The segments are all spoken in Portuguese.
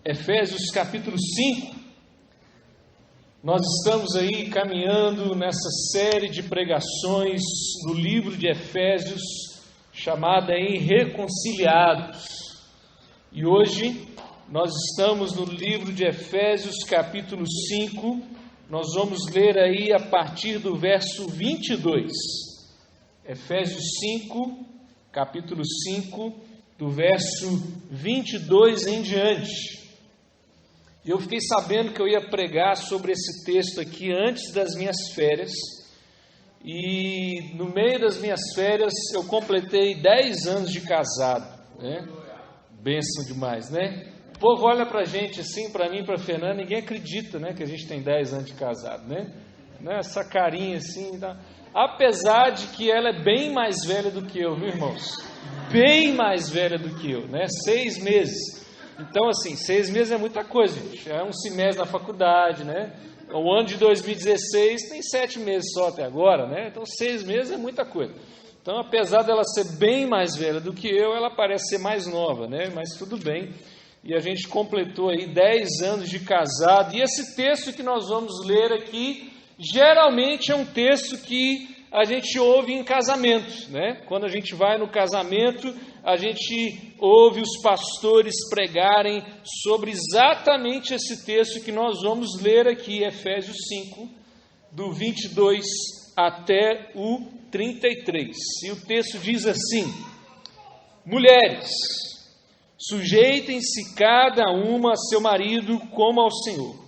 Efésios capítulo 5. Nós estamos aí caminhando nessa série de pregações no livro de Efésios, chamada aí Reconciliados. E hoje nós estamos no livro de Efésios capítulo 5, nós vamos ler aí a partir do verso 22. Efésios 5, capítulo 5, do verso 22 em diante. Eu fiquei sabendo que eu ia pregar sobre esse texto aqui antes das minhas férias, e no meio das minhas férias eu completei 10 anos de casado, né? Bênção demais, né? O povo olha pra gente assim, pra mim, pra Fernanda, ninguém acredita, né, que a gente tem 10 anos de casado, né? Essa carinha assim, tá? Apesar de que ela é bem mais velha do que eu, viu, irmãos? Bem mais velha do que eu, né? 6 meses. Então, assim, 6 meses é muita coisa, gente. É um semestre na faculdade, né? O ano de 2016 tem 7 meses só até agora, né? Então, 6 meses é muita coisa. Então, apesar dela ser bem mais velha do que eu, ela parece ser mais nova, né? Mas tudo bem. E a gente completou aí 10 anos de casado. E esse texto que nós vamos ler aqui, geralmente é um texto que a gente ouve em casamento, né? Quando a gente vai no casamento, a gente ouve os pastores pregarem sobre exatamente esse texto que nós vamos ler aqui, Efésios 5, do 22 até o 33. E o texto diz assim: mulheres, sujeitem-se cada uma a seu marido como ao Senhor.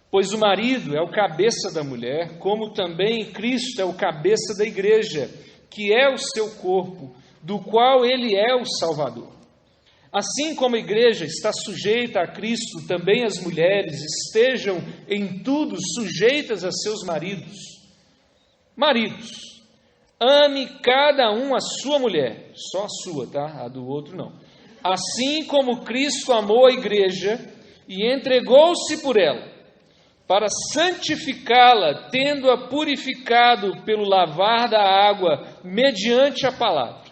Pois o marido é o cabeça da mulher, como também Cristo é o cabeça da igreja, que é o seu corpo, do qual ele é o Salvador. Assim como a igreja está sujeita a Cristo, também as mulheres estejam em tudo sujeitas a seus maridos. Maridos, ame cada um a sua mulher, só a sua, tá? A do outro não. Assim como Cristo amou a igreja e entregou-se por ela, para santificá-la, tendo-a purificado pelo lavar da água, mediante a palavra,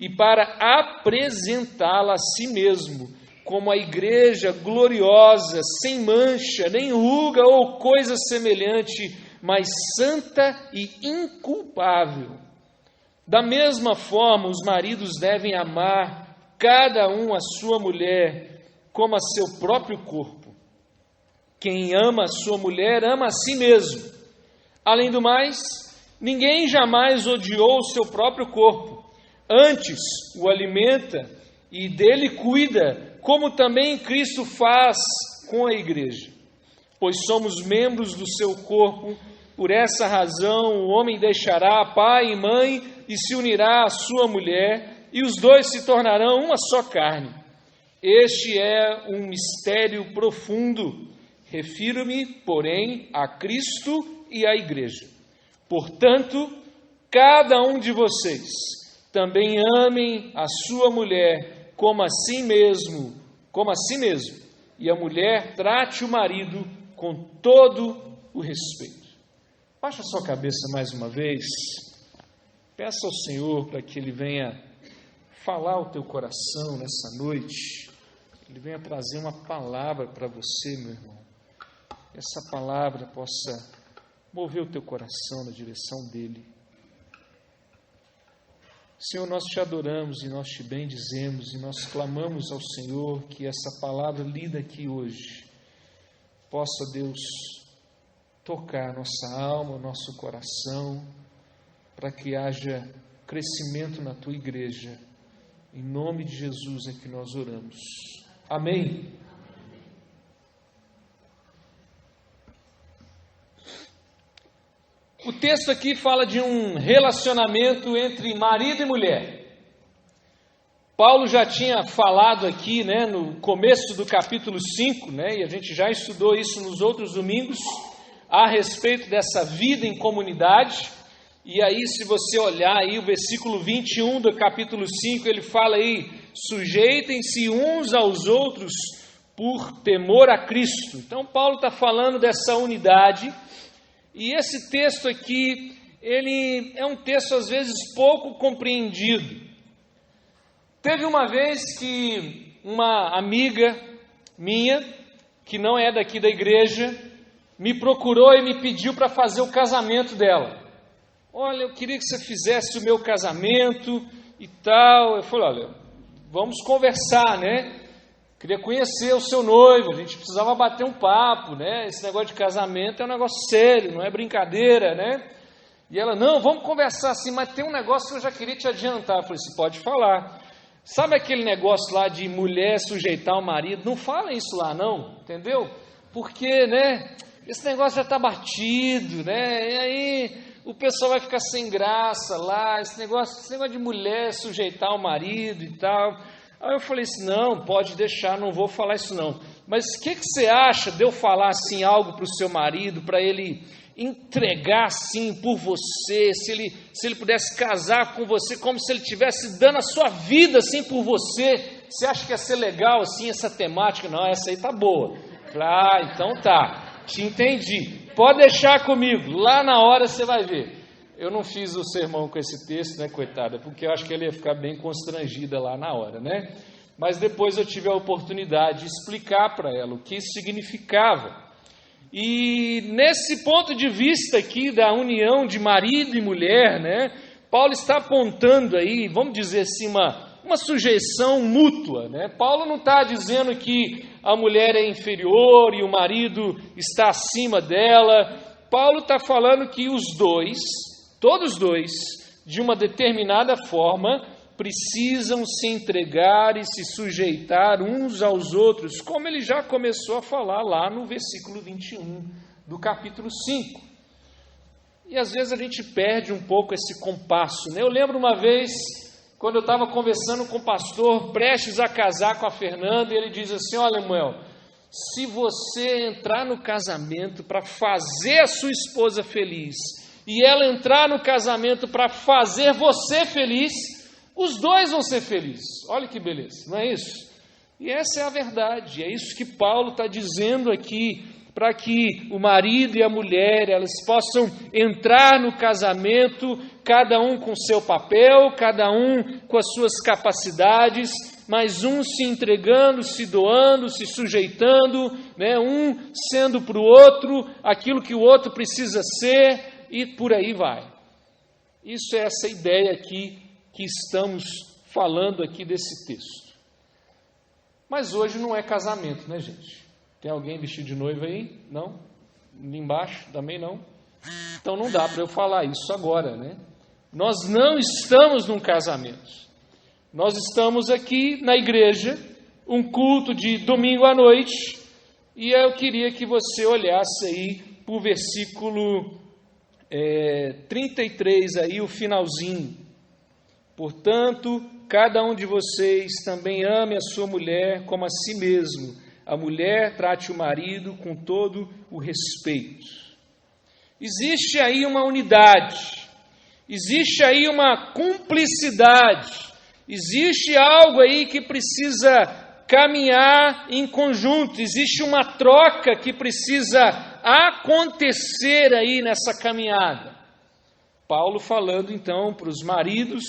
e para apresentá-la a si mesmo, como a igreja gloriosa, sem mancha, nem ruga ou coisa semelhante, mas santa e inculpável. Da mesma forma, os maridos devem amar cada um a sua mulher, como a seu próprio corpo. Quem ama a sua mulher, ama a si mesmo. Além do mais, ninguém jamais odiou o seu próprio corpo. Antes, o alimenta e dele cuida, como também Cristo faz com a igreja. Pois somos membros do seu corpo. Por essa razão, o homem deixará pai e mãe e se unirá à sua mulher, e os dois se tornarão uma só carne. Este é um mistério profundo. Refiro-me, porém, a Cristo e à igreja. Portanto, cada um de vocês também amem a sua mulher como a si mesmo, e a mulher trate o marido com todo o respeito. Baixa a sua cabeça mais uma vez. Peça ao Senhor para que Ele venha falar ao teu coração nessa noite. Ele venha trazer uma palavra para você, meu irmão. Essa palavra possa mover o teu coração na direção dele. Senhor, nós te adoramos e nós te bendizemos e nós clamamos ao Senhor que essa palavra lida aqui hoje possa, Deus, tocar nossa alma, nosso coração, para que haja crescimento na tua igreja. Em nome de Jesus é que nós oramos. Amém. O texto aqui fala de um relacionamento entre marido e mulher. Paulo já tinha falado aqui, né, no começo do capítulo 5, né, e a gente já estudou isso nos outros domingos, a respeito dessa vida em comunidade. E aí, se você olhar aí o versículo 21 do capítulo 5, ele fala aí: sujeitem-se uns aos outros por temor a Cristo. Então, Paulo está falando dessa unidade. E esse texto aqui, ele é um texto às vezes pouco compreendido. Teve uma vez que uma amiga minha, que não é daqui da igreja, me procurou e me pediu para fazer o casamento dela. Olha, eu queria que você fizesse o meu casamento e tal. Eu falei, olha, vamos conversar, né? Queria conhecer o seu noivo, a gente precisava bater um papo, né? Esse negócio de casamento é um negócio sério, não é brincadeira, né? E ela, não, vamos conversar assim, mas tem um negócio que eu já queria te adiantar. Eu falei, você pode falar. Sabe aquele negócio lá de mulher sujeitar o marido? Não fala isso lá não, entendeu? Porque, né, esse negócio já está batido, né? E aí o pessoal vai ficar sem graça lá, esse negócio de mulher sujeitar o marido e tal. Aí eu falei assim, não, pode deixar, não vou falar isso não. Mas o que você acha de eu falar assim algo para o seu marido, para ele entregar assim por você, se ele pudesse casar com você, como se ele estivesse dando a sua vida assim por você? Você acha que ia ser legal assim essa temática? Não, essa aí tá boa. Ah, então tá, te entendi. Pode deixar comigo, lá na hora você vai ver. Eu não fiz o sermão com esse texto, né, coitada, porque eu acho que ele ia ficar bem constrangida lá na hora, né? Mas depois eu tive a oportunidade de explicar para ela o que isso significava. E nesse ponto de vista aqui da união de marido e mulher, né, Paulo está apontando aí, vamos dizer assim, uma sujeição mútua, né? Paulo não está dizendo que a mulher é inferior e o marido está acima dela. Paulo está falando que os dois, todos dois, de uma determinada forma, precisam se entregar e se sujeitar uns aos outros, como ele já começou a falar lá no versículo 21 do capítulo 5. E às vezes a gente perde um pouco esse compasso, né? Eu lembro uma vez, quando eu estava conversando com o pastor, prestes a casar com a Fernanda, e ele diz assim, olha, Manuel, se você entrar no casamento para fazer a sua esposa feliz, e ela entrar no casamento para fazer você feliz, os dois vão ser felizes. Olha que beleza, não é isso? E essa é a verdade, é isso que Paulo está dizendo aqui, para que o marido e a mulher, elas possam entrar no casamento, cada um com seu papel, cada um com as suas capacidades, mas um se entregando, se doando, se sujeitando, né? Um sendo para o outro aquilo que o outro precisa ser, e por aí vai. Isso é essa ideia aqui que estamos falando aqui desse texto. Mas hoje não é casamento, né, gente? Tem alguém vestido de noiva aí? Não? Ali embaixo também não? Então não dá para eu falar isso agora, né? Nós não estamos num casamento. Nós estamos aqui na igreja, um culto de domingo à noite, e eu queria que você olhasse aí para o versículo 33, aí, o finalzinho. Portanto, cada um de vocês também ame a sua mulher como a si mesmo. A mulher trate o marido com todo o respeito. Existe aí uma unidade, existe aí uma cumplicidade, existe algo aí que precisa caminhar em conjunto, existe uma troca que precisa acontecer aí nessa caminhada. Paulo falando então para os maridos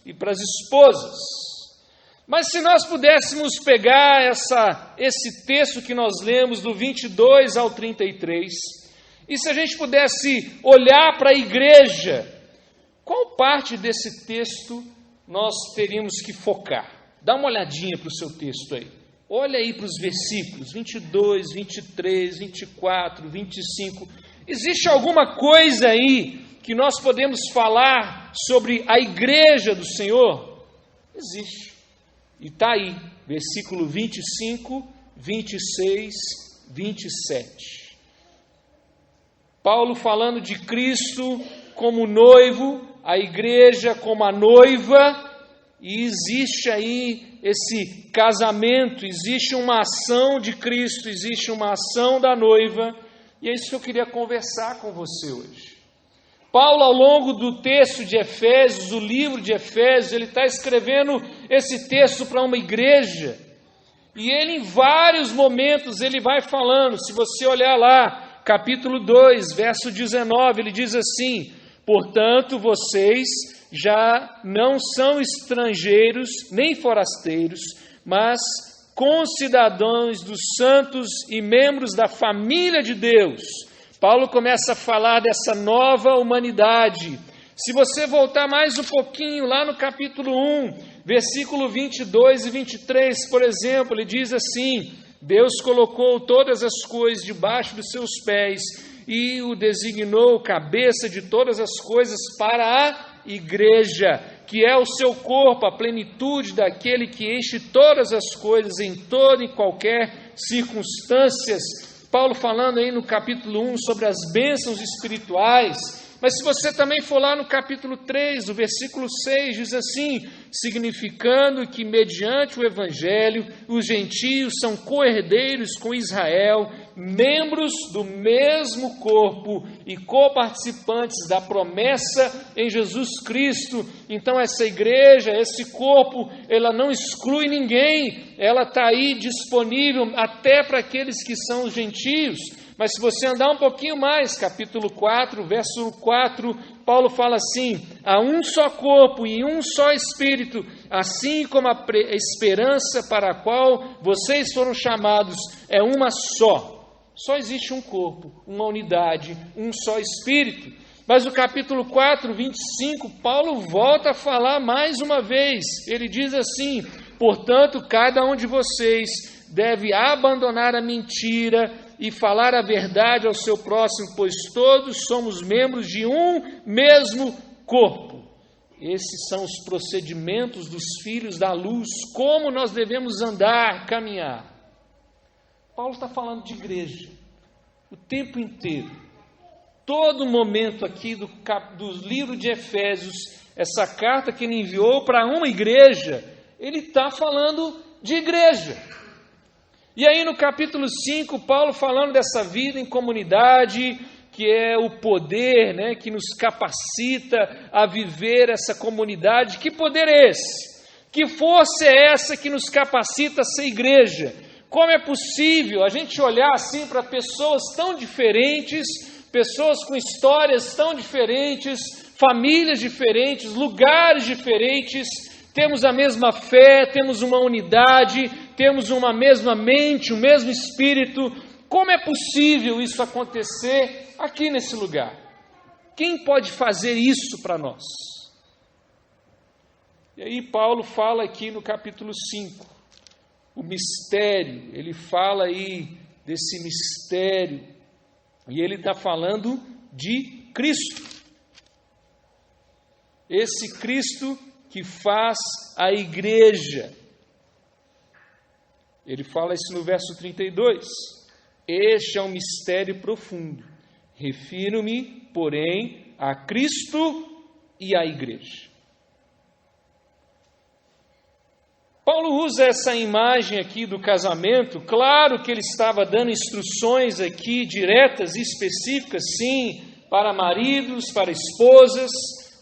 e para as esposas. Mas se nós pudéssemos pegar esse texto que nós lemos do 22 ao 33, e se a gente pudesse olhar para a igreja, qual parte desse texto nós teríamos que focar? Dá uma olhadinha para o seu texto aí. Olha aí para os versículos 22, 23, 24, 25. Existe alguma coisa aí que nós podemos falar sobre a igreja do Senhor? Existe. E está aí, versículo 25, 26, 27. Paulo falando de Cristo como noivo, a igreja como a noiva, e existe aí esse casamento, existe uma ação de Cristo, existe uma ação da noiva, e é isso que eu queria conversar com você hoje. Paulo, ao longo do texto de Efésios, do livro de Efésios, ele está escrevendo esse texto para uma igreja, e ele em vários momentos ele vai falando, se você olhar lá, capítulo 2, verso 19, ele diz assim, portanto, vocês já não são estrangeiros nem forasteiros, mas concidadãos dos santos e membros da família de Deus. Paulo começa a falar dessa nova humanidade. Se você voltar mais um pouquinho, lá no capítulo 1, versículo 22 e 23, por exemplo, ele diz assim: Deus colocou todas as coisas debaixo dos seus pés e o designou cabeça de todas as coisas para a igreja, que é o seu corpo, a plenitude daquele que enche todas as coisas em toda e qualquer circunstâncias. Paulo falando aí no capítulo 1 sobre as bênçãos espirituais. Mas se você também for lá no capítulo 3, o versículo 6, diz assim: significando que mediante o Evangelho, os gentios são co-herdeiros com Israel, membros do mesmo corpo e coparticipantes da promessa em Jesus Cristo. Então essa igreja, esse corpo, ela não exclui ninguém, ela está aí disponível até para aqueles que são os gentios. Mas se você andar um pouquinho mais, capítulo 4, verso 4, Paulo fala assim: há um só corpo e um só Espírito, assim como a esperança para a qual vocês foram chamados é uma só. Só existe um corpo, uma unidade, um só Espírito. Mas no capítulo 4, 25, Paulo volta a falar mais uma vez. Ele diz assim: portanto, cada um de vocês deve abandonar a mentira e falar a verdade ao seu próximo, pois todos somos membros de um mesmo corpo. Esses são os procedimentos dos filhos da luz, como nós devemos andar, caminhar. Paulo está falando de igreja o tempo inteiro. Todo momento aqui do livro de Efésios, essa carta que ele enviou para uma igreja, ele está falando de igreja. E aí no capítulo 5, Paulo falando dessa vida em comunidade, que é o poder, né, que nos capacita a viver essa comunidade. Que poder é esse? Que força é essa que nos capacita a ser igreja? Como é possível a gente olhar assim para pessoas tão diferentes, pessoas com histórias tão diferentes, famílias diferentes, lugares diferentes, temos a mesma fé, temos uma unidade, temos uma mesma mente, o mesmo espírito. Como é possível isso acontecer aqui nesse lugar? Quem pode fazer isso para nós? E aí Paulo fala aqui no capítulo 5, o mistério, ele fala aí desse mistério, e ele está falando de Cristo. Esse Cristo que faz a igreja. Ele fala isso no verso 32. Este é um mistério profundo. Refiro-me, porém, a Cristo e à igreja. Paulo usa essa imagem aqui do casamento. Claro que ele estava dando instruções aqui diretas e específicas, sim, para maridos, para esposas.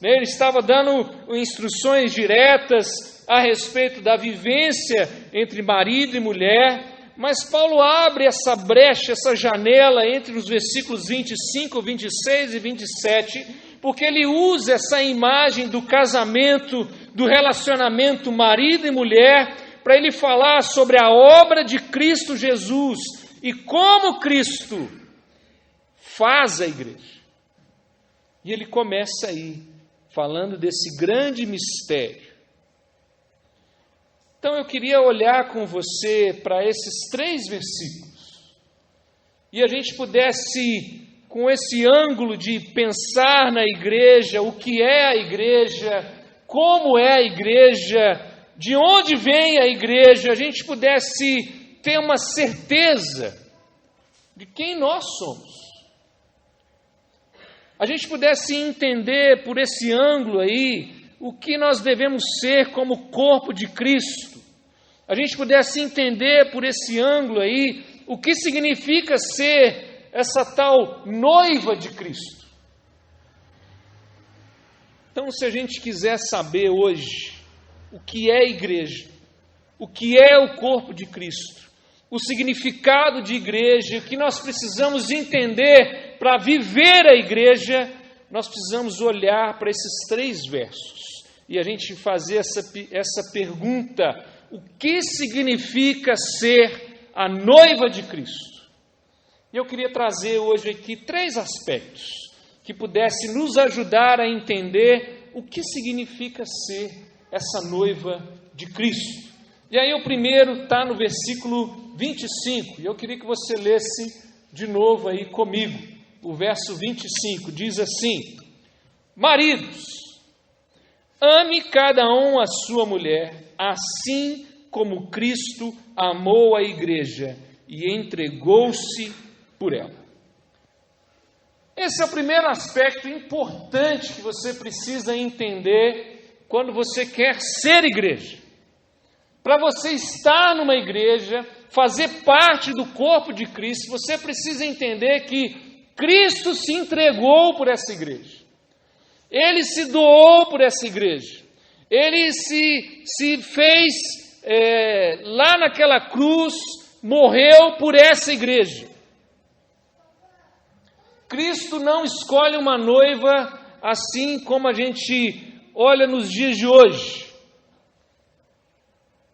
Ele estava dando instruções diretas a respeito da vivência entre marido e mulher, mas Paulo abre essa brecha, essa janela entre os versículos 25, 26 e 27, porque ele usa essa imagem do casamento, do relacionamento marido e mulher, para ele falar sobre a obra de Cristo Jesus e como Cristo faz a igreja. E ele começa aí, falando desse grande mistério. Então eu queria olhar com você para esses 3 versículos e a gente pudesse, com esse ângulo de pensar na igreja, o que é a igreja, como é a igreja, de onde vem a igreja, a gente pudesse ter uma certeza de quem nós somos. A gente pudesse entender por esse ângulo aí o que nós devemos ser como corpo de Cristo. A gente pudesse entender por esse ângulo aí o que significa ser essa tal noiva de Cristo. Então, se a gente quiser saber hoje o que é a igreja, o que é o corpo de Cristo, o significado de igreja, o que nós precisamos entender para viver a igreja, nós precisamos olhar para esses 3 versos e a gente fazer essa pergunta: o que significa ser a noiva de Cristo. E eu queria trazer hoje aqui 3 aspectos que pudessem nos ajudar a entender o que significa ser essa noiva de Cristo. E aí o primeiro está no versículo 25, e eu queria que você lesse de novo aí comigo. O verso 25 diz assim: maridos, ame cada um a sua mulher, assim como Cristo amou a igreja e entregou-se por ela. Esse é o primeiro aspecto importante que você precisa entender quando você quer ser igreja. Para você estar numa igreja, fazer parte do corpo de Cristo, você precisa entender que Cristo se entregou por essa igreja. Ele se doou por essa igreja. Ele se fez lá naquela cruz, morreu por essa igreja. Cristo não escolhe uma noiva assim como a gente olha nos dias de hoje.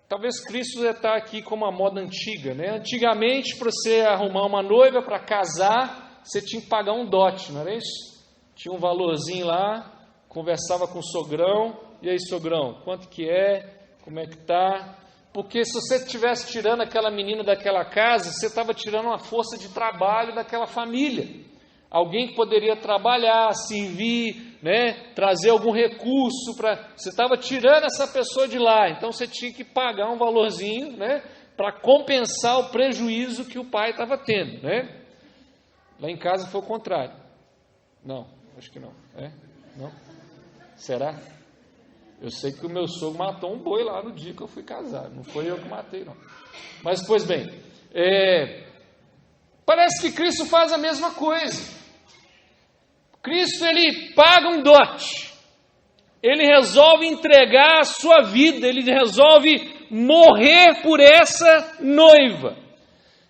Talvez Cristo está aqui como a moda antiga, né? Antigamente, para você arrumar uma noiva para casar, você tinha que pagar um dote, não era isso? Tinha um valorzinho lá, conversava com o sogrão, e aí, sogrão, quanto que é? Como é que tá? Porque se você estivesse tirando aquela menina daquela casa, você estava tirando uma força de trabalho daquela família. Alguém que poderia trabalhar, servir, né, trazer algum recurso para... Você estava tirando essa pessoa de lá, então você tinha que pagar um valorzinho, né, para compensar o prejuízo que o pai estava tendo, né? Lá em casa foi o contrário. Não, acho que não. Não? Será? Eu sei que o meu sogro matou um boi lá no dia que eu fui casar. Não foi eu que matei, não. Mas, pois bem, parece que Cristo faz a mesma coisa. Cristo, ele paga um dote. Ele resolve entregar a sua vida. Ele resolve morrer por essa noiva.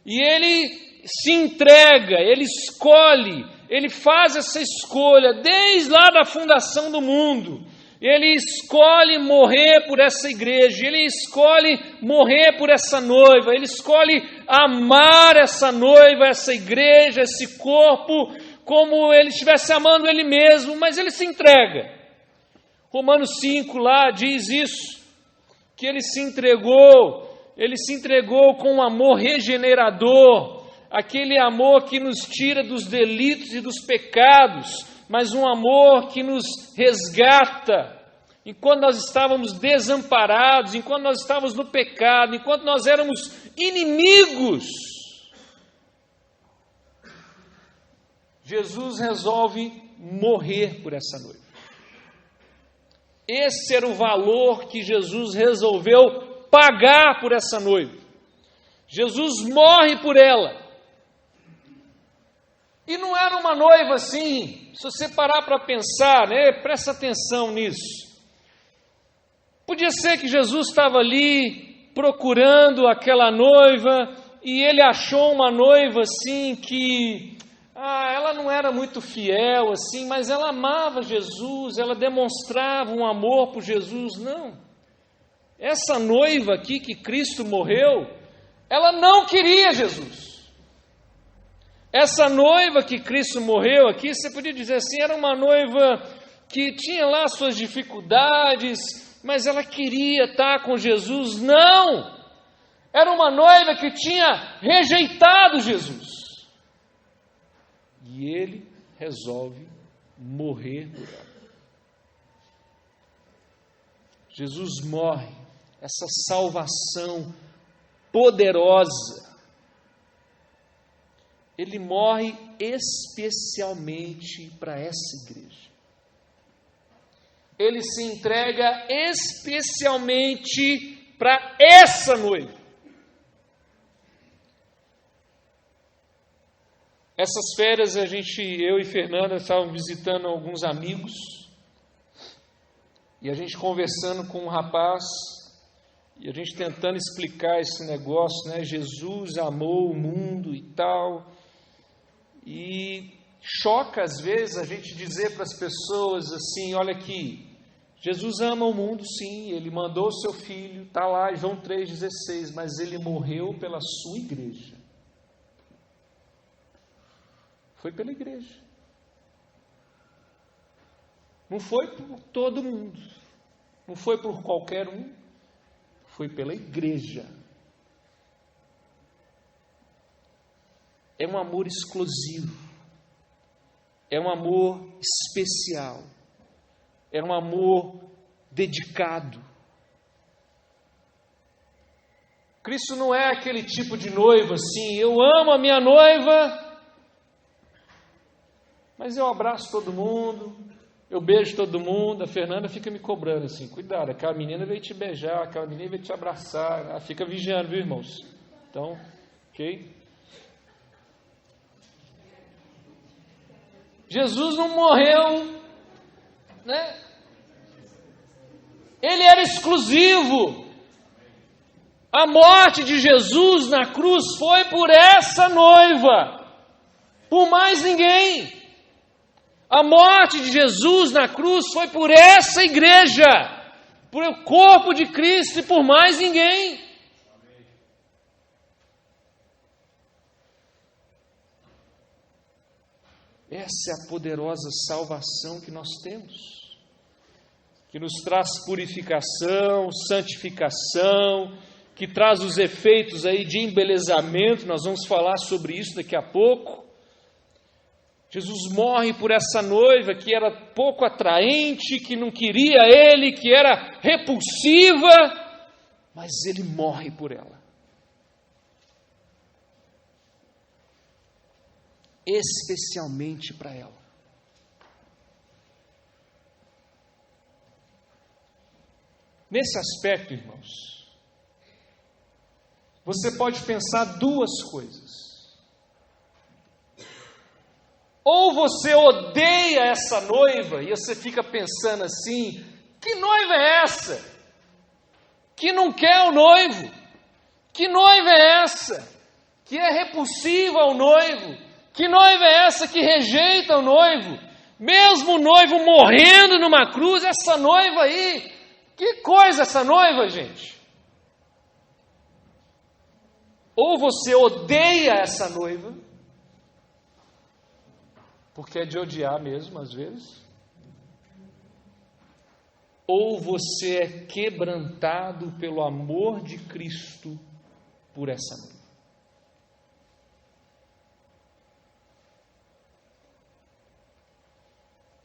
E ele se entrega, ele escolhe, ele faz essa escolha desde lá da fundação do mundo. Ele escolhe morrer por essa igreja, ele escolhe morrer por essa noiva, ele escolhe amar essa noiva, essa igreja, esse corpo, como ele estivesse amando ele mesmo, mas ele se entrega. Romanos 5 lá diz isso, que ele se entregou com um amor regenerador, aquele amor que nos tira dos delitos e dos pecados, mas um amor que nos resgata. Enquanto nós estávamos desamparados, enquanto nós estávamos no pecado, enquanto nós éramos inimigos, Jesus resolve morrer por essa noiva. Esse era o valor que Jesus resolveu pagar por essa noiva. Jesus morre por ela. E não era uma noiva assim, se você parar para pensar, né? Presta atenção nisso. Podia ser que Jesus estava ali procurando aquela noiva e ele achou uma noiva assim que ela não era muito fiel assim, mas ela amava Jesus, ela demonstrava um amor por Jesus. Não. Essa noiva aqui que Cristo morreu, ela não queria Jesus. Essa noiva que Cristo morreu aqui, você podia dizer assim, era uma noiva que tinha lá suas dificuldades, mas ela queria estar com Jesus. Não! Era uma noiva que tinha rejeitado Jesus. E ele resolve morrer por ela. Jesus morre, essa salvação poderosa. Ele morre especialmente para essa igreja. Ele se entrega especialmente para essa noiva. Essas férias eu e Fernanda estávamos visitando alguns amigos e a gente conversando com um rapaz e a gente tentando explicar esse negócio, né? Jesus amou o mundo e tal. E choca às vezes a gente dizer para as pessoas assim, olha aqui, Jesus ama o mundo, sim, Ele mandou o seu Filho, está lá em João 3,16, mas Ele morreu pela sua igreja. Foi pela igreja. Não foi por todo mundo, não foi por qualquer um, foi pela igreja. É um amor exclusivo, é um amor especial, é um amor dedicado. Cristo não é aquele tipo de noivo assim, eu amo a minha noiva, mas eu abraço todo mundo, eu beijo todo mundo. A Fernanda fica me cobrando assim, cuidado, aquela menina veio te beijar, aquela menina veio te abraçar, ela fica vigiando, viu, irmãos? Então, ok? Jesus não morreu, né? Ele era exclusivo. A morte de Jesus na cruz foi por essa noiva, por mais ninguém. A morte de Jesus na cruz foi por essa igreja, por o corpo de Cristo e por mais ninguém. Essa é a poderosa salvação que nós temos, que nos traz purificação, santificação, que traz os efeitos aí de embelezamento. Nós vamos falar sobre isso daqui a pouco. Jesus morre por essa noiva que era pouco atraente, que não queria Ele, que era repulsiva, mas Ele morre por ela. Especialmente para ela. Nesse aspecto, irmãos, você pode pensar duas coisas. Ou você odeia essa noiva e você fica pensando assim, que noiva é essa? Que não quer o noivo? Que noiva é essa? Que é repulsiva ao noivo? Que noiva é essa que rejeita o noivo? Mesmo o noivo morrendo numa cruz, essa noiva aí, que coisa essa noiva, gente? Ou você odeia essa noiva, porque é de odiar mesmo, às vezes, ou você é quebrantado pelo amor de Cristo por essa noiva.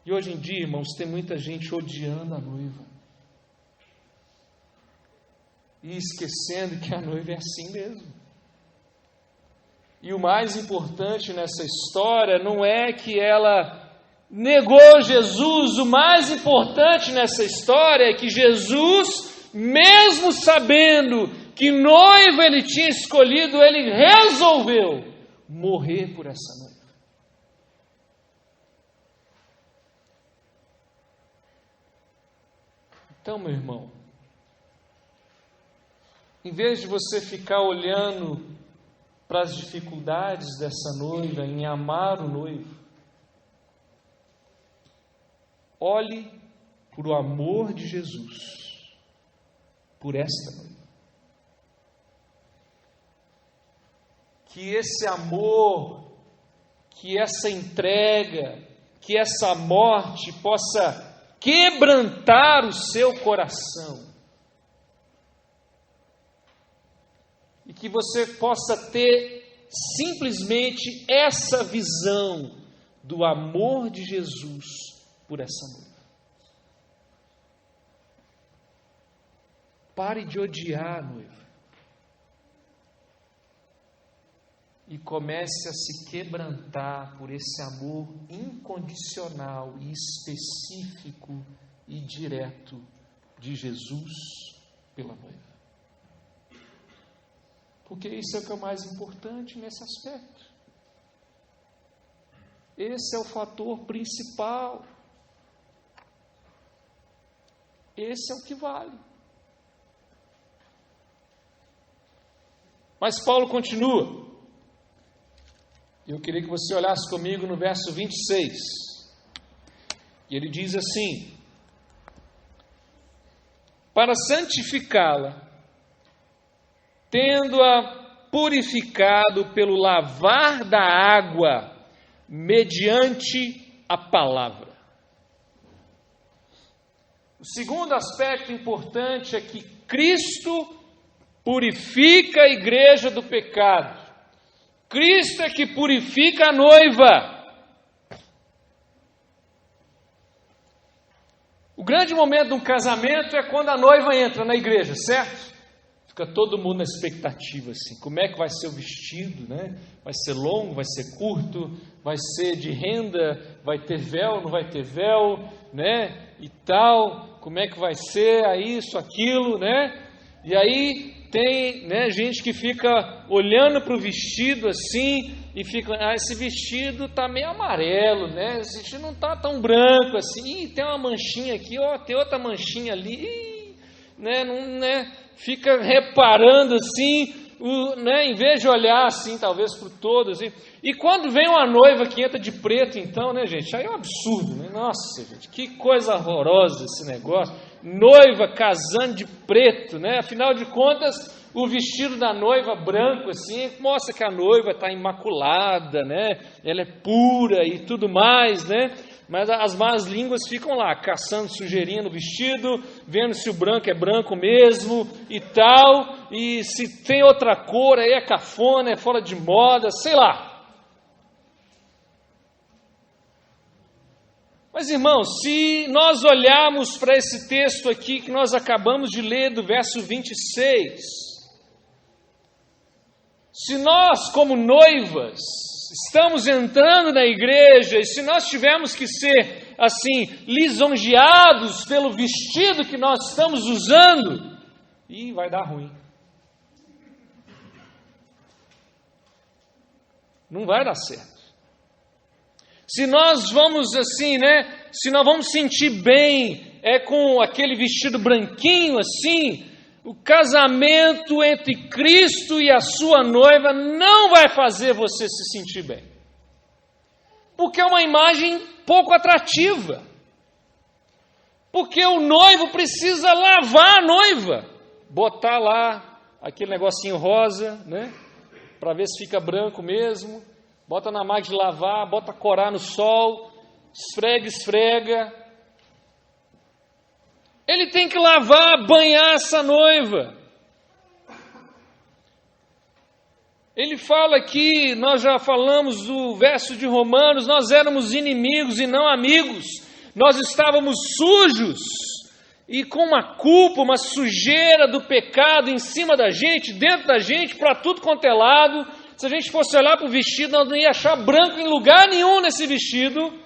E hoje em dia, irmãos, tem muita gente odiando a noiva e esquecendo que a noiva é assim mesmo. E o mais importante nessa história não é que ela negou Jesus, o mais importante nessa história é que Jesus, mesmo sabendo que noiva ele tinha escolhido, ele resolveu morrer por essa noiva. Então, meu irmão, em vez de você ficar olhando para as dificuldades dessa noiva em amar o noivo, olhe para o amor de Jesus por esta noiva. Que esse amor, que essa entrega, que essa morte possa quebrantar o seu coração. E que você possa ter simplesmente essa visão do amor de Jesus por essa noiva. Pare de odiar a noiva. E comece a se quebrantar por esse amor incondicional e específico e direto de Jesus pela noiva. Porque isso é o que é o mais importante nesse aspecto. Esse é o fator principal. Esse é o que vale. Mas Paulo continua. Eu queria que você olhasse comigo no verso 26. E ele diz assim: para santificá-la, tendo-a purificado pelo lavar da água, mediante a palavra. O segundo aspecto importante é que Cristo purifica a igreja do pecado. Cristo é que purifica a noiva. O grande momento de um casamento é quando a noiva entra na igreja, certo? Fica todo mundo na expectativa, assim, como é que vai ser o vestido, né? Vai ser longo, vai ser curto, vai ser de renda, vai ter véu, não vai ter véu, né? E tal, como é que vai ser, isso, aquilo, né? E aí tem, né, gente que fica olhando para o vestido assim e fica, esse vestido está meio amarelo, né? Esse vestido não está tão branco assim, tem uma manchinha aqui, tem outra manchinha ali, né? Não, né? Fica reparando assim, né? Em vez de olhar assim, talvez para o todo, assim. E quando vem uma noiva que entra de preto, então, né, gente? Aí é um absurdo, né? Nossa, gente, que coisa horrorosa esse negócio. Noiva casando de preto, né? Afinal de contas, o vestido da noiva branco, assim, mostra que a noiva está imaculada, né? Ela é pura e tudo mais, né? Mas as más línguas ficam lá, caçando sujeirinha no vestido, vendo se o branco é branco mesmo e tal, e se tem outra cor, aí é cafona, é fora de moda, sei lá. Mas, irmãos, se nós olharmos para esse texto aqui que nós acabamos de ler, do verso 26, se nós, como noivas, estamos entrando na igreja, e se nós tivermos que ser, assim, lisonjeados pelo vestido que nós estamos usando, vai dar ruim. Não vai dar certo. Se nós vamos assim, né? Se nós vamos sentir bem, com aquele vestido branquinho assim, o casamento entre Cristo e a sua noiva não vai fazer você se sentir bem. Porque é uma imagem pouco atrativa. Porque o noivo precisa lavar a noiva. Botar lá aquele negocinho rosa, né? Para ver se fica branco mesmo. Bota na máquina de lavar, bota corar no sol, esfrega. Ele tem que lavar, banhar essa noiva. Ele fala aqui, nós já falamos do verso de Romanos, nós éramos inimigos e não amigos. Nós estávamos sujos e com uma culpa, uma sujeira do pecado em cima da gente, dentro da gente, para tudo quanto é lado. Se a gente fosse olhar para o vestido, nós não ia achar branco em lugar nenhum nesse vestido,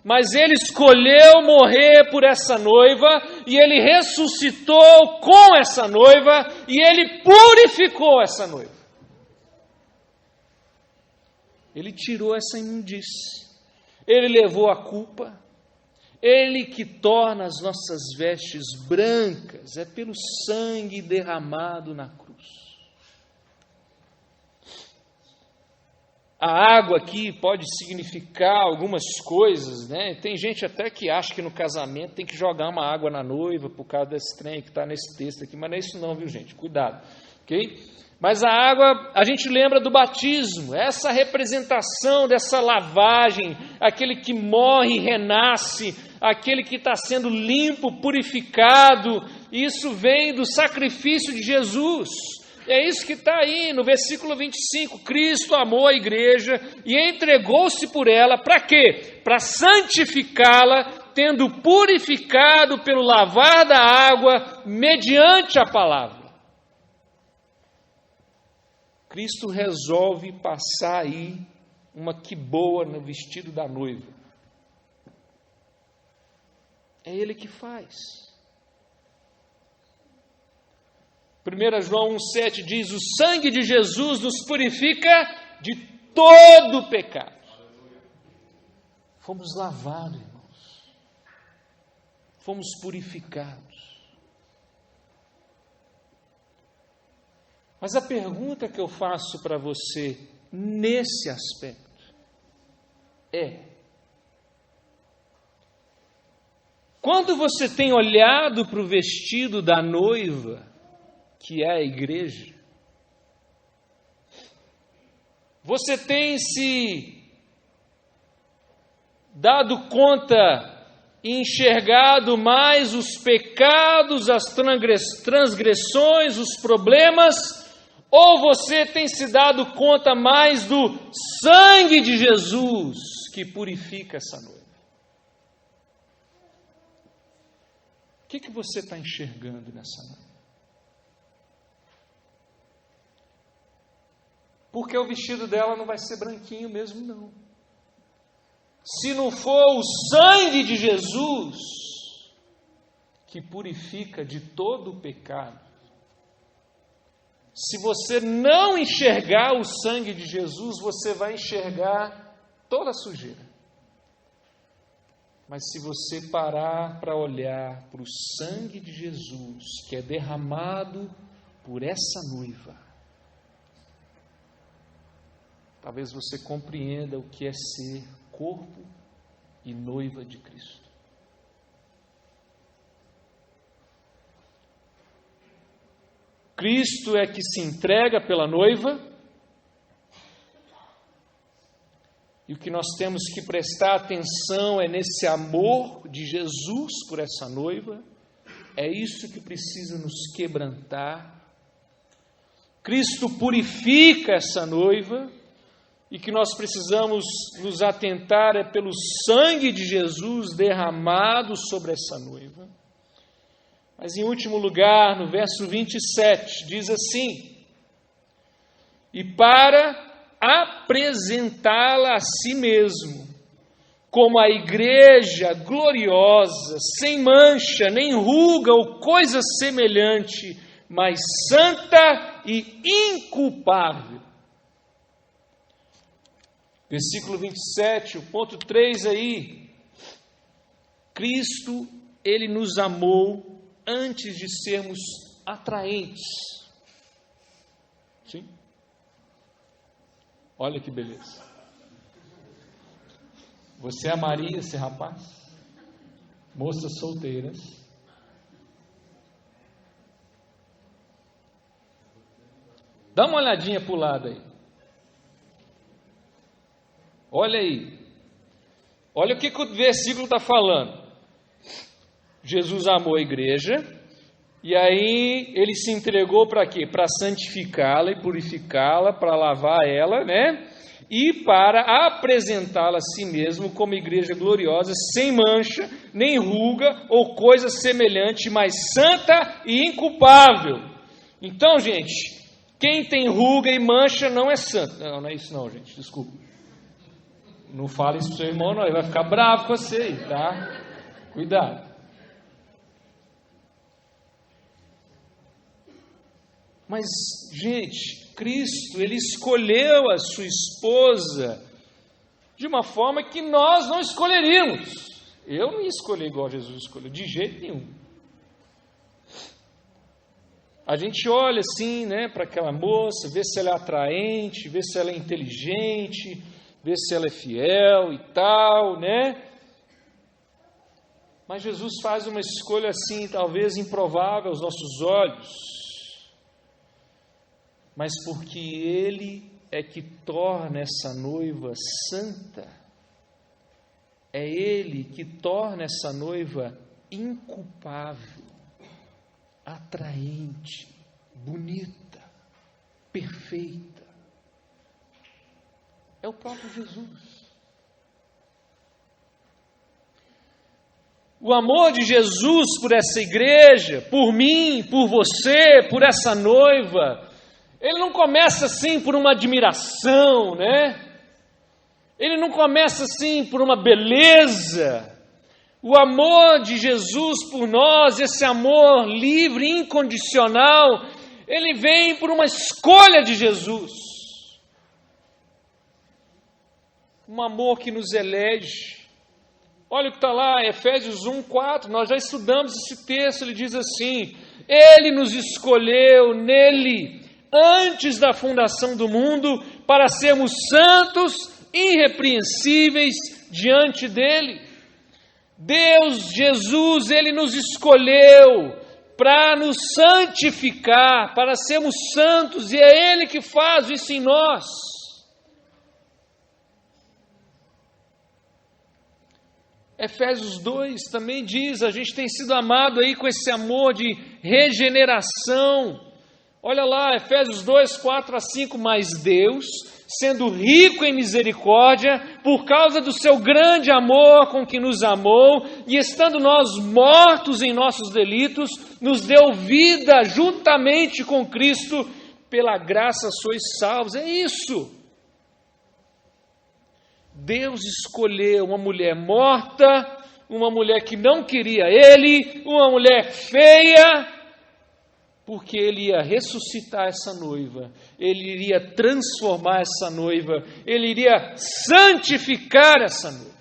mas ele escolheu morrer por essa noiva, e ele ressuscitou com essa noiva, e ele purificou essa noiva. Ele tirou essa imundície, ele levou a culpa, ele que torna as nossas vestes brancas, é pelo sangue derramado na cruz. A água aqui pode significar algumas coisas, né? Tem gente até que acha que no casamento tem que jogar uma água na noiva por causa desse trem que está nesse texto aqui, mas não é isso não, viu, gente? Cuidado, ok? Mas a água, a gente lembra do batismo, essa representação dessa lavagem, aquele que morre e renasce, aquele que está sendo limpo, purificado, isso vem do sacrifício de Jesus. É isso que está aí no versículo 25, Cristo amou a igreja e entregou-se por ela, para quê? Para santificá-la, tendo purificado pelo lavar da água, mediante a palavra. Cristo resolve passar aí uma quiboa no vestido da noiva. É Ele que faz. 1 João 1,7 diz, o sangue de Jesus nos purifica de todo pecado. Fomos lavados, irmãos. Fomos purificados. Mas a pergunta que eu faço para você nesse aspecto é: Quando você tem olhado para o vestido da noiva, que é a igreja, você tem se dado conta e enxergado mais os pecados, as transgressões, os problemas, ou você tem se dado conta mais do sangue de Jesus que purifica essa noiva? O que você está enxergando nessa noiva? Porque o vestido dela não vai ser branquinho mesmo, não. Se não for o sangue de Jesus que purifica de todo o pecado, se você não enxergar o sangue de Jesus, você vai enxergar toda a sujeira. Mas se você parar para olhar para o sangue de Jesus, que é derramado por essa noiva, talvez você compreenda o que é ser corpo e noiva de Cristo. Cristo é que se entrega pela noiva, e o que nós temos que prestar atenção é nesse amor de Jesus por essa noiva. É isso que precisa nos quebrantar. Cristo purifica essa noiva, e que nós precisamos nos atentar é pelo sangue de Jesus derramado sobre essa noiva. Mas em último lugar, no verso 27, diz assim: e para apresentá-la a si mesmo, como a igreja gloriosa, sem mancha, nem ruga ou coisa semelhante, mas santa e inculpável. Versículo 27, o ponto 3 aí. Cristo, Ele nos amou antes de sermos atraentes. Sim? Olha que beleza. Você amaria esse rapaz? Moças solteiras. Dá uma olhadinha para o lado aí. Olha aí. Olha o que o versículo está falando. Jesus amou a igreja, e aí ele se entregou para quê? Para santificá-la e purificá-la, para lavar ela, né? E para apresentá-la a si mesmo como igreja gloriosa, sem mancha, nem ruga ou coisa semelhante, mas santa e inculpável. Então, gente, quem tem ruga e mancha não é santo. Não, não é isso não, gente, desculpa. Não fale isso para o seu irmão, não, ele vai ficar bravo com você aí, tá? Cuidado. Mas, gente, Cristo, Ele escolheu a sua esposa de uma forma que nós não escolheríamos. Eu não ia escolher igual Jesus escolheu, de jeito nenhum. A gente olha assim, né, para aquela moça, vê se ela é atraente, vê se ela é inteligente, vê se ela é fiel e tal, né? Mas Jesus faz uma escolha assim, talvez improvável aos nossos olhos. Mas porque Ele é que torna essa noiva santa, é Ele que torna essa noiva inculpável, atraente, bonita, perfeita. É o próprio Jesus. O amor de Jesus por essa igreja, por mim, por você, por essa noiva, ele não começa assim por uma admiração, né? Ele não começa assim por uma beleza. O amor de Jesus por nós, esse amor livre, incondicional, ele vem por uma escolha de Jesus. Um amor que nos elege. Olha o que está lá, Efésios 1:4, nós já estudamos esse texto, ele diz assim: Ele nos escolheu nele, antes da fundação do mundo, para sermos santos, irrepreensíveis diante dele. Deus, Jesus, Ele nos escolheu para nos santificar, para sermos santos, e é Ele que faz isso em nós. Efésios 2 também diz, a gente tem sido amado aí com esse amor de regeneração. Olha lá, Efésios 2, 4 a 5, mas Deus, sendo rico em misericórdia, por causa do seu grande amor com que nos amou, e estando nós mortos em nossos delitos, nos deu vida juntamente com Cristo, pela graça sois salvos. É isso. Deus escolheu uma mulher morta, uma mulher que não queria Ele, uma mulher feia, porque Ele ia ressuscitar essa noiva, Ele iria transformar essa noiva, Ele iria santificar essa noiva.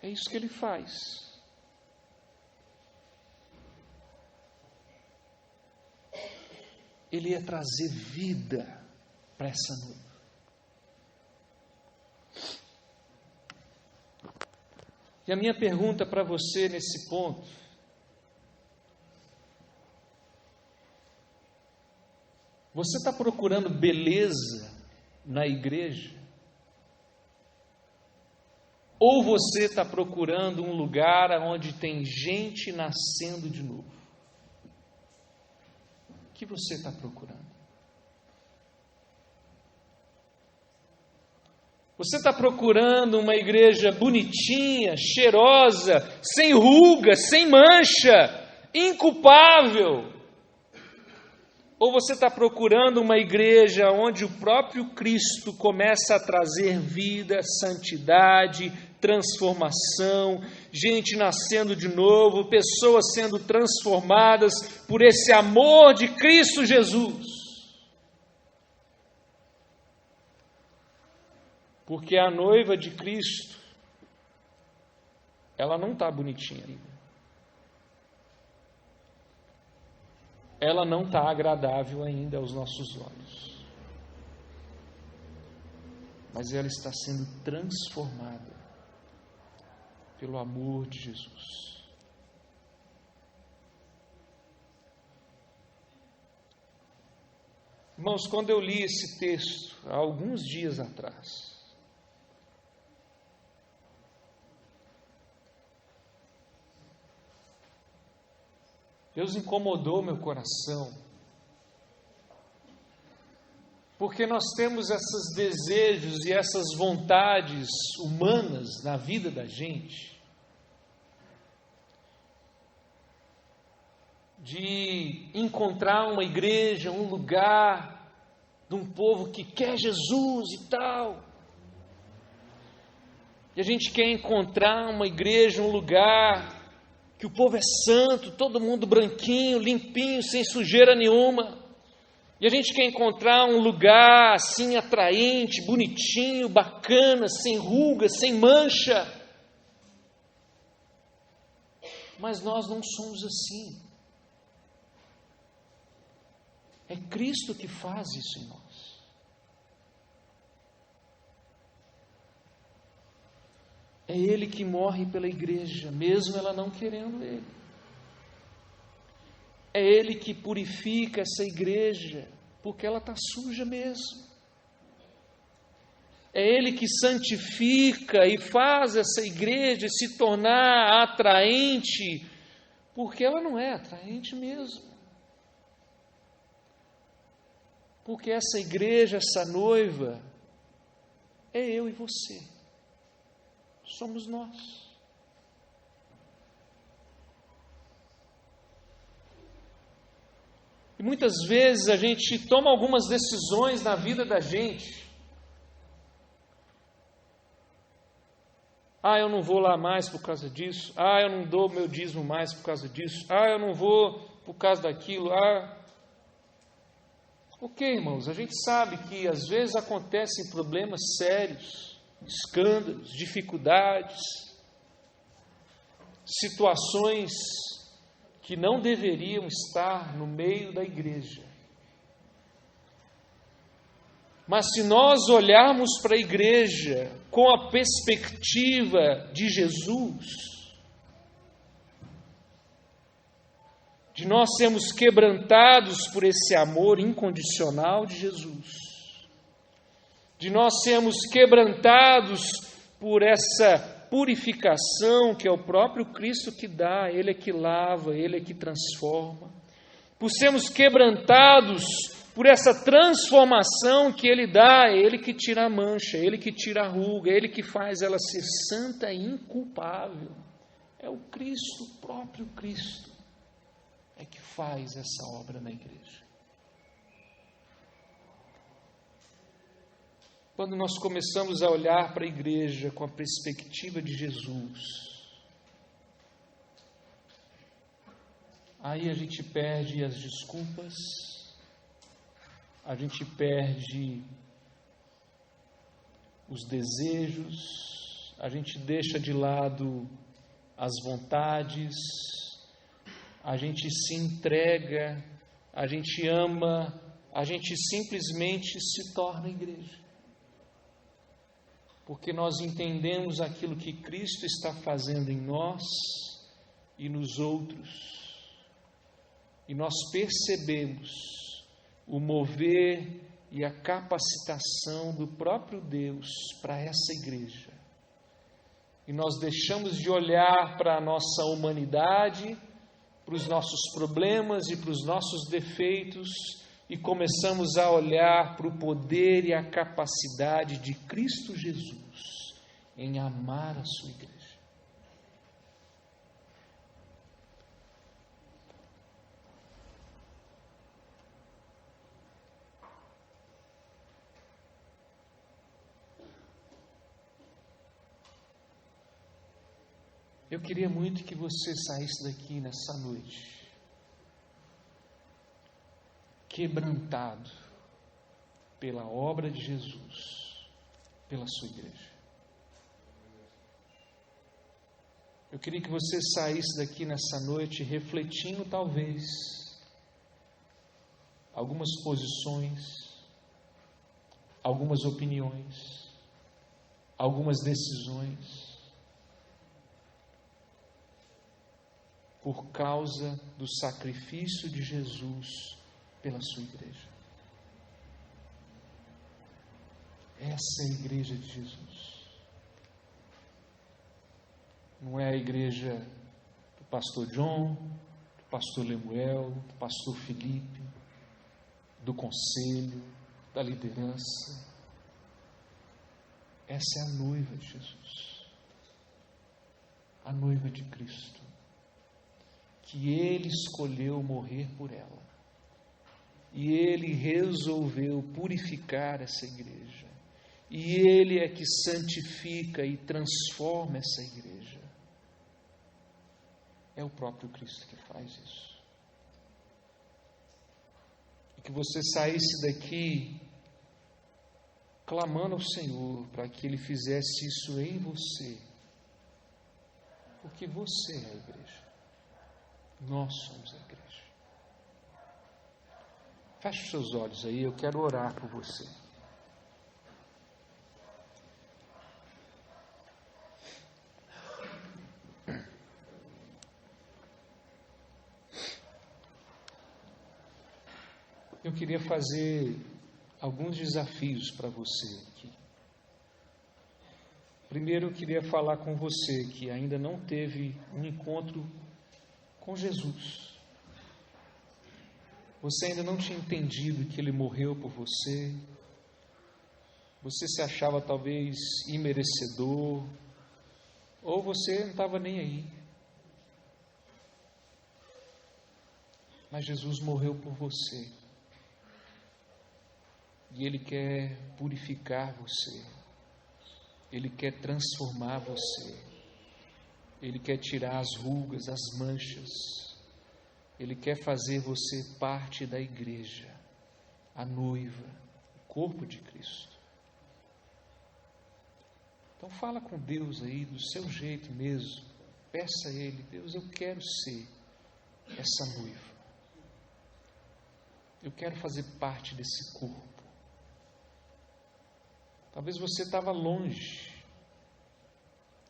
É isso que Ele faz. Ele ia trazer vida para essa noiva. E a minha pergunta para você nesse ponto: você está procurando beleza na igreja? Ou você está procurando um lugar onde tem gente nascendo de novo? O que você está procurando? Você está procurando uma igreja bonitinha, cheirosa, sem ruga, sem mancha, inculpável? Ou você está procurando uma igreja onde o próprio Cristo começa a trazer vida, santidade, transformação, gente nascendo de novo, pessoas sendo transformadas por esse amor de Cristo Jesus? Porque a noiva de Cristo, ela não está bonitinha ainda. Ela não está agradável ainda aos nossos olhos. Mas ela está sendo transformada pelo amor de Jesus. Irmãos, quando eu li esse texto, há alguns dias atrás, Deus incomodou meu coração, porque nós temos esses desejos e essas vontades humanas na vida da gente, de encontrar uma igreja, um lugar, de um povo que quer Jesus e tal. E a gente quer encontrar uma igreja, um lugar que o povo é santo, todo mundo branquinho, limpinho, sem sujeira nenhuma. E a gente quer encontrar um lugar assim atraente, bonitinho, bacana, sem ruga, sem mancha. Mas nós não somos assim. É Cristo que faz isso em nós. É Ele que morre pela igreja, mesmo ela não querendo Ele. É Ele que purifica essa igreja, porque ela está suja mesmo. É Ele que santifica e faz essa igreja se tornar atraente, porque ela não é atraente mesmo. Porque essa igreja, essa noiva, é eu e você. Somos nós. E muitas vezes a gente toma algumas decisões na vida da gente. Eu não vou lá mais por causa disso. Eu não dou meu dízimo mais por causa disso. Eu não vou por causa daquilo. Ok, irmãos, a gente sabe que às vezes acontecem problemas sérios, escândalos, dificuldades, situações que não deveriam estar no meio da igreja. Mas se nós olharmos para a igreja com a perspectiva de Jesus, de nós sermos quebrantados por esse amor incondicional de Jesus, de nós sermos quebrantados por essa purificação que é o próprio Cristo que dá, Ele é que lava, Ele é que transforma, por sermos quebrantados por essa transformação que Ele dá, é Ele que tira a mancha, é Ele que tira a ruga, é Ele que faz ela ser santa e inculpável. É o Cristo, o próprio Cristo, é que faz essa obra na igreja. Quando nós começamos a olhar para a igreja com a perspectiva de Jesus, aí a gente perde as desculpas, a gente perde os desejos, a gente deixa de lado as vontades, a gente se entrega, a gente ama, a gente simplesmente se torna igreja. Porque nós entendemos aquilo que Cristo está fazendo em nós e nos outros, e nós percebemos o mover e a capacitação do próprio Deus para essa igreja. E nós deixamos de olhar para a nossa humanidade, para os nossos problemas e para os nossos defeitos, e começamos a olhar para o poder e a capacidade de Cristo Jesus em amar a sua igreja. Eu queria muito que você saísse daqui nessa noite quebrantado pela obra de Jesus, pela sua igreja. Eu queria que você saísse daqui nessa noite refletindo talvez algumas posições, algumas opiniões, algumas decisões, por causa do sacrifício de Jesus pela sua igreja. Essa é a igreja de Jesus. Não é a igreja do pastor John, do pastor Lemuel, do pastor Felipe, do conselho, da liderança. Essa é a noiva de Jesus, a noiva de Cristo, que Ele escolheu morrer por ela. E Ele resolveu purificar essa igreja. E Ele é que santifica e transforma essa igreja. É o próprio Cristo que faz isso. E que você saísse daqui clamando ao Senhor para que Ele fizesse isso em você. Porque você é a igreja. Nós somos a igreja. Feche os seus olhos aí, eu quero orar por você. Eu queria fazer alguns desafios para você aqui. Primeiro, eu queria falar com você que ainda não teve um encontro com Jesus. Você ainda não tinha entendido que Ele morreu por você. Você se achava talvez imerecedor, ou você não estava nem aí. Mas Jesus morreu por você. E Ele quer purificar você. Ele quer transformar você. Ele quer tirar as rugas, as manchas. Ele quer fazer você parte da igreja, a noiva, o corpo de Cristo. Então fala com Deus aí, do seu jeito mesmo. Peça a Ele, Deus, eu quero ser essa noiva. Eu quero fazer parte desse corpo. Talvez você estava longe.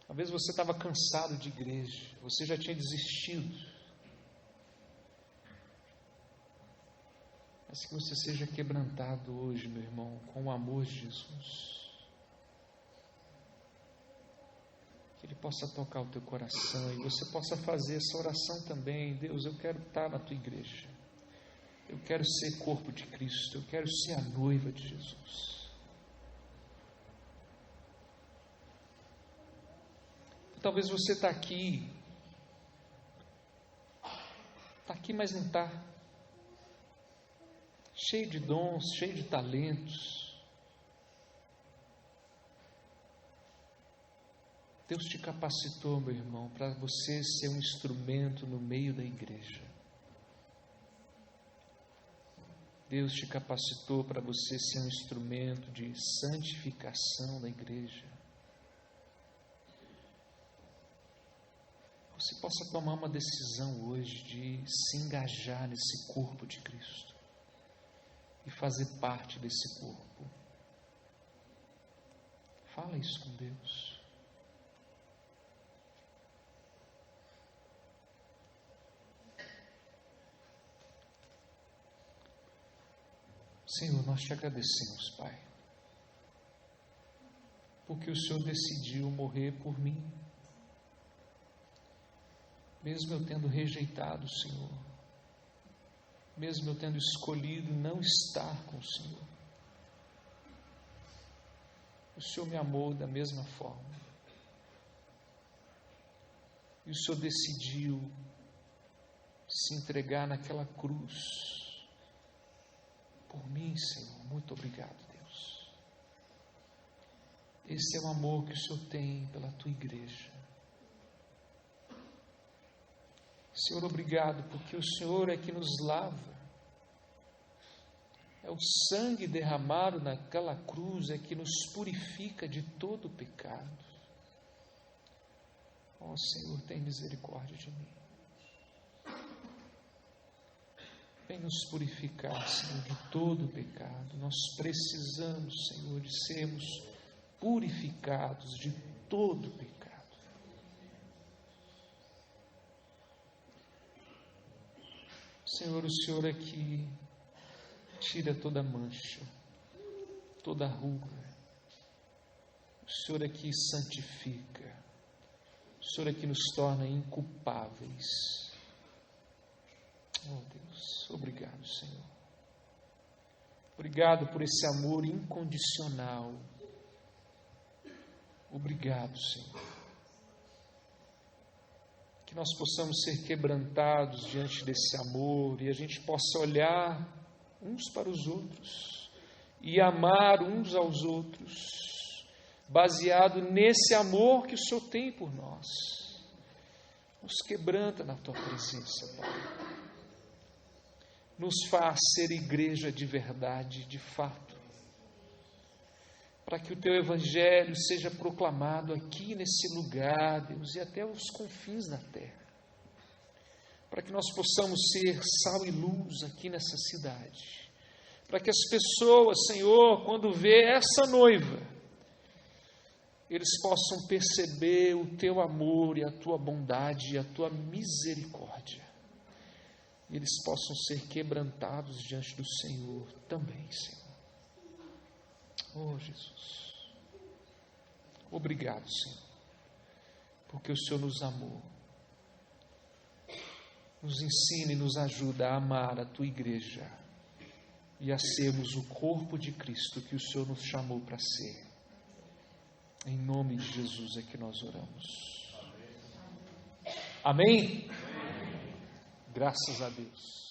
Talvez você estava cansado de igreja. Você já tinha desistido. Mas que você seja quebrantado hoje, meu irmão, com o amor de Jesus. Que Ele possa tocar o teu coração e você possa fazer essa oração também. Deus, eu quero estar na tua igreja. Eu quero ser corpo de Cristo. Eu quero ser a noiva de Jesus. Talvez você está aqui, mas não está. Cheio de dons, cheio de talentos. Deus te capacitou, meu irmão, para você ser um instrumento no meio da igreja. Deus te capacitou para você ser um instrumento de santificação da igreja. Você possa tomar uma decisão hoje de se engajar nesse corpo de Cristo e fazer parte desse corpo. Fala isso com Deus. Senhor, nós te agradecemos, Pai, porque o Senhor decidiu morrer por mim, mesmo eu tendo rejeitado o Senhor, mesmo eu tendo escolhido não estar com o Senhor. O Senhor me amou da mesma forma, e o Senhor decidiu se entregar naquela cruz, por mim, Senhor. Muito obrigado, Deus. Esse é o amor que o Senhor tem pela tua igreja. Senhor, obrigado, porque o Senhor é que nos lava. É o sangue derramado naquela cruz é que nos purifica de todo o pecado. Ó Senhor, tem misericórdia de mim. Vem nos purificar, Senhor, de todo o pecado. Nós precisamos, Senhor, de sermos purificados de todo o pecado. Senhor, o Senhor é que tira toda mancha, toda ruga. O Senhor é que santifica. O Senhor é que nos torna inculpáveis. Oh Deus, obrigado, Senhor. Obrigado por esse amor incondicional. Obrigado, Senhor. Que nós possamos ser quebrantados diante desse amor e a gente possa olhar uns para os outros e amar uns aos outros, baseado nesse amor que o Senhor tem por nós. Nos quebranta na tua presença, Pai. Nos faz ser igreja de verdade, de fato, para que o Teu Evangelho seja proclamado aqui nesse lugar, Deus, e até os confins da terra, para que nós possamos ser sal e luz aqui nessa cidade, para que as pessoas, Senhor, quando vê essa noiva, eles possam perceber o Teu amor e a Tua bondade e a Tua misericórdia. E eles possam ser quebrantados diante do Senhor também, Senhor. Oh, Jesus. Obrigado, Senhor, porque o Senhor nos amou. Nos ensina e nos ajuda a amar a Tua igreja e a sermos o corpo de Cristo que o Senhor nos chamou para ser. Em nome de Jesus é que nós oramos. Amém? Graças a Deus.